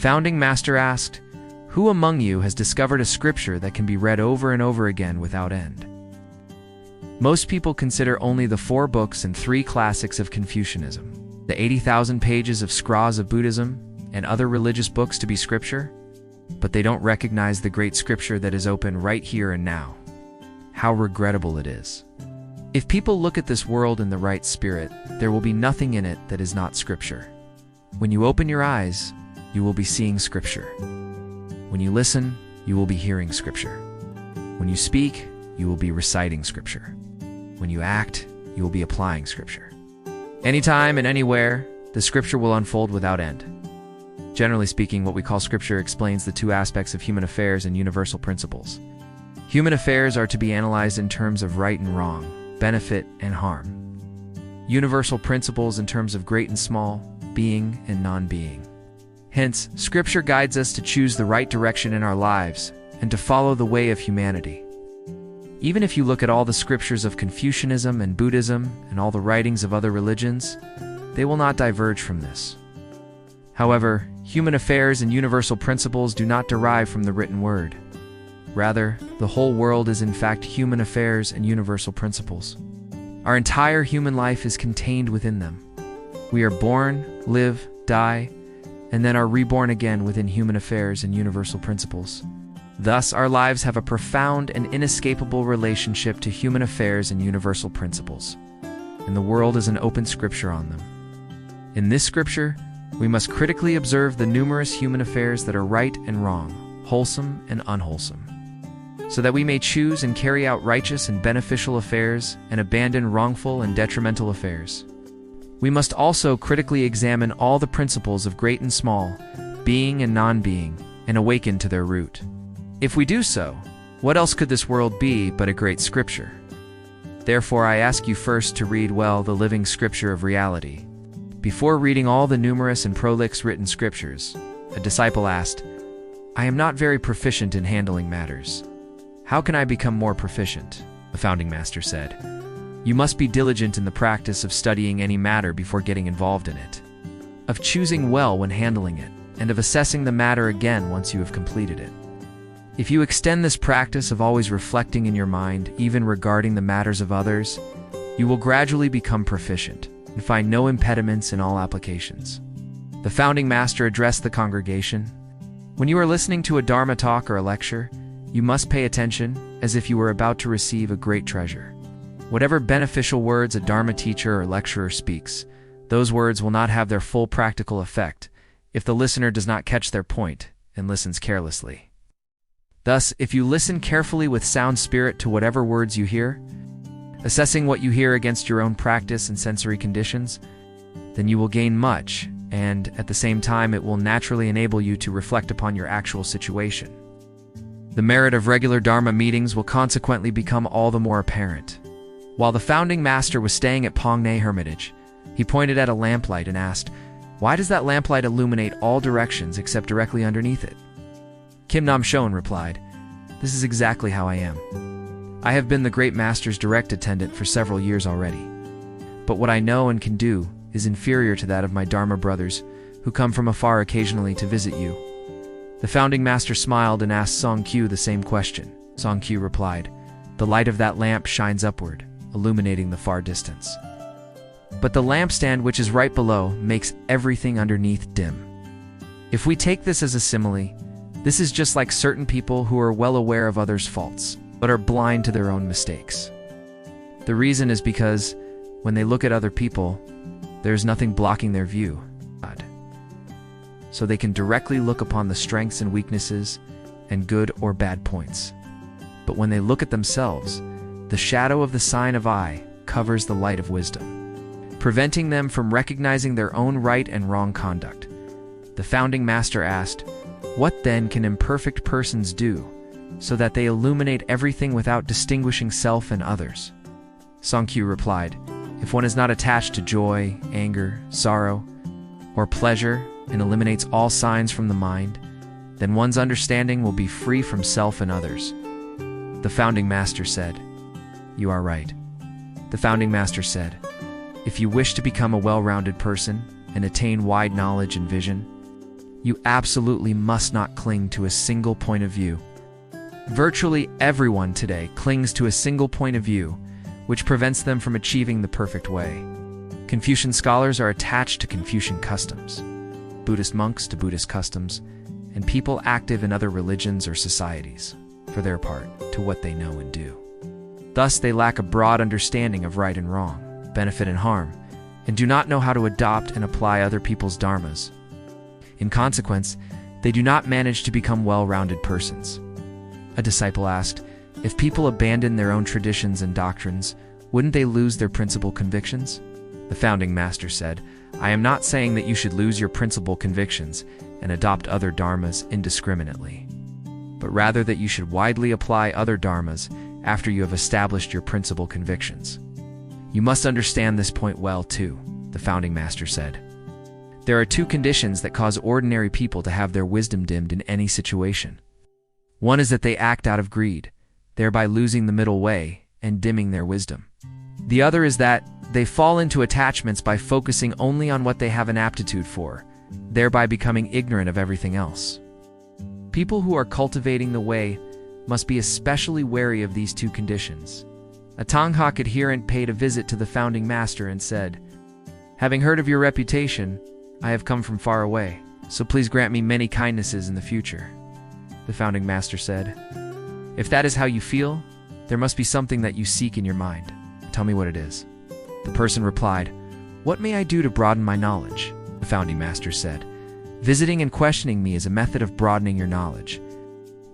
founding master asked, "Who among you has discovered a scripture that can be read over and over again without end?" Most people consider only the 4 books and 3 classics of Confucianism, the 80,000 pages of scrolls of Buddhism, and other religious books to be scripture, but they don't recognize the great scripture that is open right here and now. How regrettable it is. If people look at this world in the right spirit, there will be nothing in it that is not scripture. When you open your eyes, you will be seeing scripture. When you listen, you will be hearing scripture. When you speak, you will be reciting scripture. When you act, you will be applying scripture. Anytime and anywhere, the scripture will unfold without end. Generally speaking, what we call scripture explains the 2 aspects of human affairs and universal principles. Human affairs are to be analyzed in terms of right and wrong, benefit and harm. Universal principles in terms of great and small, being and non-being. Hence, scripture guides us to choose the right direction in our lives and to follow the way of humanity. Even if you look at all the scriptures of Confucianism and Buddhism and all the writings of other religions, they will not diverge from this. However, human affairs and universal principles do not derive from the written word. Rather, the whole world is in fact human affairs and universal principles. Our entire human life is contained within them. We are born, live, die, and then are reborn again within human affairs and universal principles. Thus, our lives have a profound and inescapable relationship to human affairs and universal principles, and the world is an open scripture on them. In this scripture, we must critically observe the numerous human affairs that are right and wrong, wholesome and unwholesome, so that we may choose and carry out righteous and beneficial affairs and abandon wrongful and detrimental affairs. We must also critically examine all the principles of great and small, being and non-being, and awaken to their root. If we do so, what else could this world be but a great scripture? Therefore, I ask you first to read well the living scripture of reality. Before reading all the numerous and prolix written scriptures, a disciple asked, "I am not very proficient in handling matters. How can I become more proficient?" The founding master said, "You must be diligent in the practice of studying any matter before getting involved in it, of choosing well when handling it, and of assessing the matter again once you have completed it. If you extend this practice of always reflecting in your mind, even regarding the matters of others, you will gradually become proficient and find no impediments in all applications." The founding master addressed the congregation. When you are listening to a Dharma talk or a lecture, you must pay attention as if you were about to receive a great treasure. Whatever beneficial words a Dharma teacher or lecturer speaks, those words will not have their full practical effect if the listener does not catch their point and listens carelessly. Thus, if you listen carefully with sound spirit to whatever words you hear, assessing what you hear against your own practice and sensory conditions, then you will gain much, and at the same time it will naturally enable you to reflect upon your actual situation. The merit of regular Dharma meetings will consequently become all the more apparent. While the founding master was staying at Pongnay Hermitage, he pointed at a lamplight and asked, "Why does that lamplight illuminate all directions except directly underneath it?" Kim Nam Shon replied, "This is exactly how I am. I have been the great master's direct attendant for several years already. But what I know and can do is inferior to that of my Dharma brothers who come from afar occasionally to visit you." The founding master smiled and asked Song Q the same question. Song Q replied, "The light of that lamp shines upward, illuminating the far distance. But the lampstand which is right below makes everything underneath dim." If we take this as a simile, this is just like certain people who are well aware of others' faults, but are blind to their own mistakes. The reason is because, when they look at other people, there is nothing blocking their view, God. So they can directly look upon the strengths and weaknesses, and good or bad points. But when they look at themselves, the shadow of the sign of I covers the light of wisdom, preventing them from recognizing their own right and wrong conduct. The founding master asked, "What then can imperfect persons do, so that they illuminate everything without distinguishing self and others?" Song Q replied, "If one is not attached to joy, anger, sorrow, or pleasure, and eliminates all signs from the mind, then one's understanding will be free from self and others." The founding master said, "You are right." The founding master said, "If you wish to become a well-rounded person and attain wide knowledge and vision, You absolutely must not cling to a single point of view. Virtually everyone today clings to a single point of view, which prevents them from achieving the perfect way. Confucian scholars are attached to Confucian customs, Buddhist monks to Buddhist customs, and people active in other religions or societies, for their part, to what they know and do. Thus, they lack a broad understanding of right and wrong, benefit and harm, and do not know how to adopt and apply other people's dharmas. In consequence, they do not manage to become well-rounded persons. A disciple asked, if people abandon their own traditions and doctrines, wouldn't they lose their principal convictions? The founding master said, I am not saying that you should lose your principal convictions and adopt other dharmas indiscriminately, but rather that you should widely apply other dharmas after you have established your principal convictions. You must understand this point well, too, the founding master said. There are two conditions that cause ordinary people to have their wisdom dimmed in any situation. One is that they act out of greed, thereby losing the middle way and dimming their wisdom. The other is that they fall into attachments by focusing only on what they have an aptitude for, thereby becoming ignorant of everything else. People who are cultivating the way must be especially wary of these two conditions. A Tanghak adherent paid a visit to the founding master and said, having heard of your reputation, I have come from far away, so please grant me many kindnesses in the future. The founding master said, if that is how you feel, there must be something that you seek in your mind. Tell me what it is. The person replied, what may I do to broaden my knowledge? The founding master said, visiting and questioning me is a method of broadening your knowledge.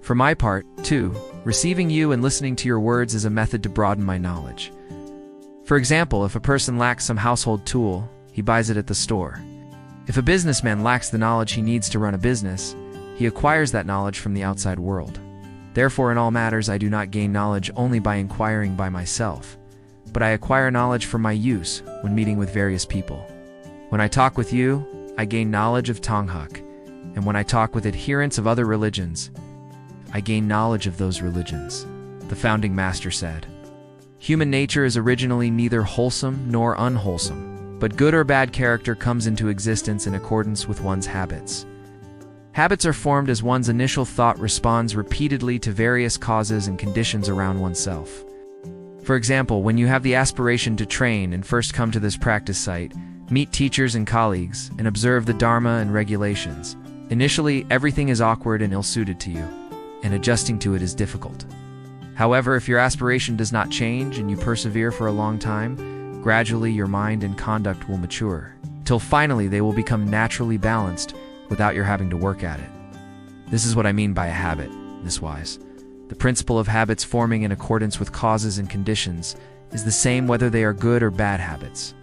For my part, too, receiving you and listening to your words is a method to broaden my knowledge. For example, if a person lacks some household tool, he buys it at the store. If a businessman lacks the knowledge he needs to run a business, he acquires that knowledge from the outside world. Therefore, in all matters, I do not gain knowledge only by inquiring by myself, but I acquire knowledge for my use when meeting with various people. When I talk with you, I gain knowledge of Tanghak, and when I talk with adherents of other religions, I gain knowledge of those religions. The founding master said, human nature is originally neither wholesome nor unwholesome, but good or bad character comes into existence in accordance with one's habits. Habits are formed as one's initial thought responds repeatedly to various causes and conditions around oneself. For example, when you have the aspiration to train and first come to this practice site, meet teachers and colleagues, and observe the Dharma and regulations, initially everything is awkward and ill-suited to you, and adjusting to it is difficult. However, if your aspiration does not change and you persevere for a long time, gradually your mind and conduct will mature, till finally they will become naturally balanced without your having to work at it. This is what I mean by a habit, this wise. The principle of habits forming in accordance with causes and conditions is the same whether they are good or bad habits.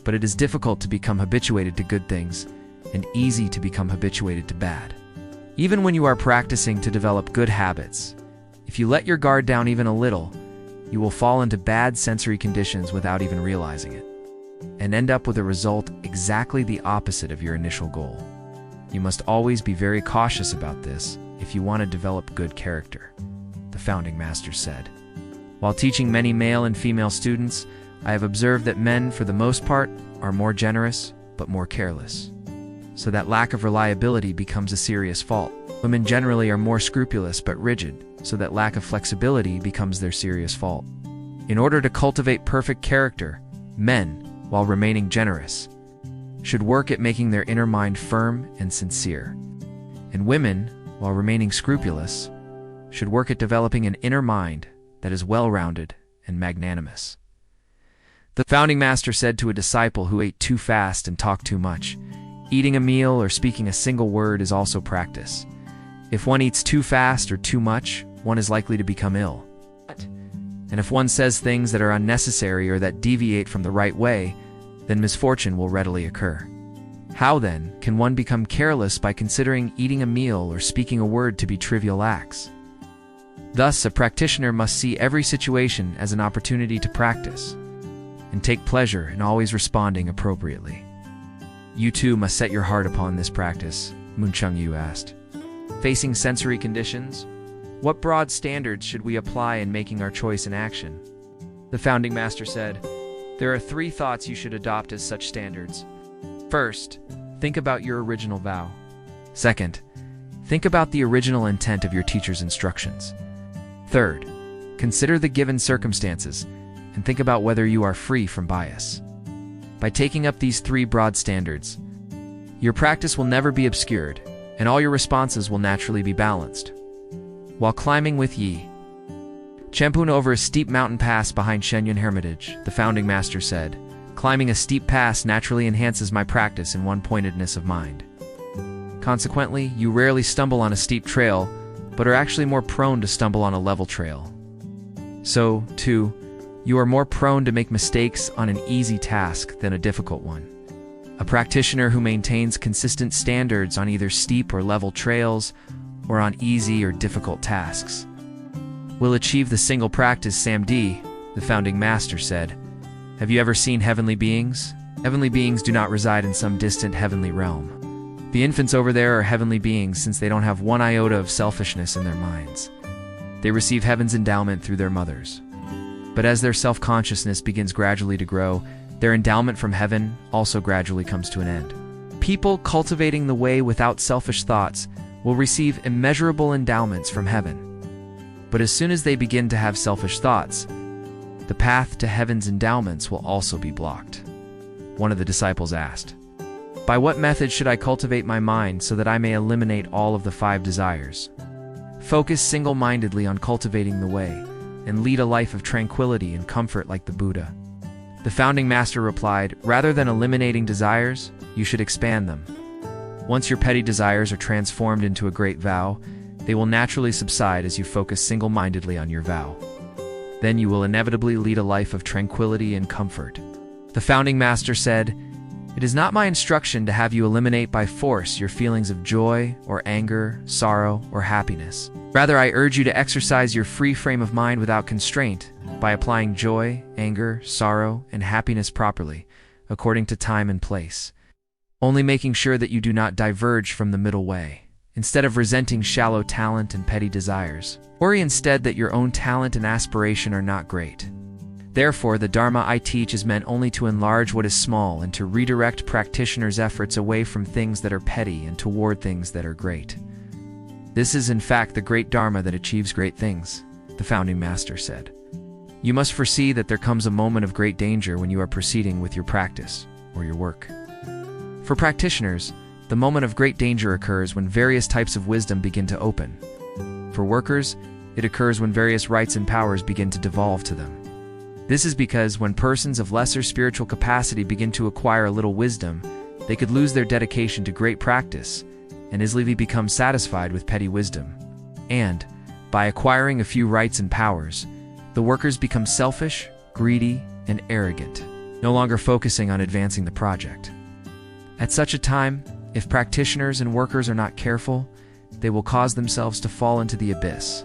But it is difficult to become habituated to good things and easy to become habituated to bad. Even when you are practicing to develop good habits, if you let your guard down even a little, you will fall into bad sensory conditions without even realizing it, and end up with a result exactly the opposite of your initial goal. You must always be very cautious about this if you want to develop good character, the founding master said. While teaching many male and female students, I have observed that men, for the most part, are more generous, but more careless. So that lack of reliability becomes a serious fault. Women generally are more scrupulous but rigid, so that lack of flexibility becomes their serious fault. In order to cultivate perfect character, men, while remaining generous, should work at making their inner mind firm and sincere. And women, while remaining scrupulous, should work at developing an inner mind that is well-rounded and magnanimous. The founding master said to a disciple who ate too fast and talked too much, eating a meal or speaking a single word is also practice. If one eats too fast or too much, one is likely to become ill. And if one says things that are unnecessary or that deviate from the right way, then misfortune will readily occur. How, then, can one become careless by considering eating a meal or speaking a word to be trivial acts? Thus, a practitioner must see every situation as an opportunity to practice, and take pleasure in always responding appropriately. You too must set your heart upon this practice, Muncheng Yu asked. Facing sensory conditions, what broad standards should we apply in making our choice in action? The founding master said, there are 3 thoughts you should adopt as such standards. First, think about your original vow. Second, think about the original intent of your teacher's instructions. Third, consider the given circumstances and think about whether you are free from bias. By taking up these three broad standards, your practice will never be obscured, and all your responses will naturally be balanced. While climbing with Yi Champun over a steep mountain pass behind Shenyun Hermitage, the founding master said, "Climbing a steep pass naturally enhances my practice in one-pointedness of mind. Consequently, you rarely stumble on a steep trail, but are actually more prone to stumble on a level trail. So, too, you are more prone to make mistakes on an easy task than a difficult one. A practitioner who maintains consistent standards on either steep or level trails, or on easy or difficult tasks, will achieve the single practice Samdi, the founding master said. Have you ever seen heavenly beings? Heavenly beings do not reside in some distant heavenly realm. The infants over there are heavenly beings since they don't have one iota of selfishness in their minds. They receive heaven's endowment through their mothers. But as their self-consciousness begins gradually to grow, their endowment from heaven also gradually comes to an end. People cultivating the way without selfish thoughts will receive immeasurable endowments from heaven. But as soon as they begin to have selfish thoughts, the path to heaven's endowments will also be blocked." One of the disciples asked, "By what method should I cultivate my mind so that I may eliminate all of the 5 desires? Focus single-mindedly on cultivating the way, and lead a life of tranquility and comfort like the Buddha." The founding master replied, "Rather than eliminating desires, you should expand them. Once your petty desires are transformed into a great vow, they will naturally subside as you focus single-mindedly on your vow. Then you will inevitably lead a life of tranquility and comfort." The founding master said, "It is not my instruction to have you eliminate by force your feelings of joy or anger, sorrow, or happiness. Rather, I urge you to exercise your free frame of mind without constraint by applying joy, anger, sorrow, and happiness properly, according to time and place, only making sure that you do not diverge from the middle way. Instead of resenting shallow talent and petty desires, worry instead that your own talent and aspiration are not great. Therefore, the Dharma I teach is meant only to enlarge what is small and to redirect practitioners' efforts away from things that are petty and toward things that are great. This is in fact the great Dharma that achieves great things," the founding master said. You must foresee that there comes a moment of great danger when you are proceeding with your practice or your work. For practitioners, the moment of great danger occurs when various types of wisdom begin to open. For workers, it occurs when various rights and powers begin to devolve to them. This is because when persons of lesser spiritual capacity begin to acquire a little wisdom, they could lose their dedication to great practice and easily become satisfied with petty wisdom. And, by acquiring a few rights and powers, the workers become selfish, greedy, and arrogant, no longer focusing on advancing the project. At such a time, if practitioners and workers are not careful, they will cause themselves to fall into the abyss.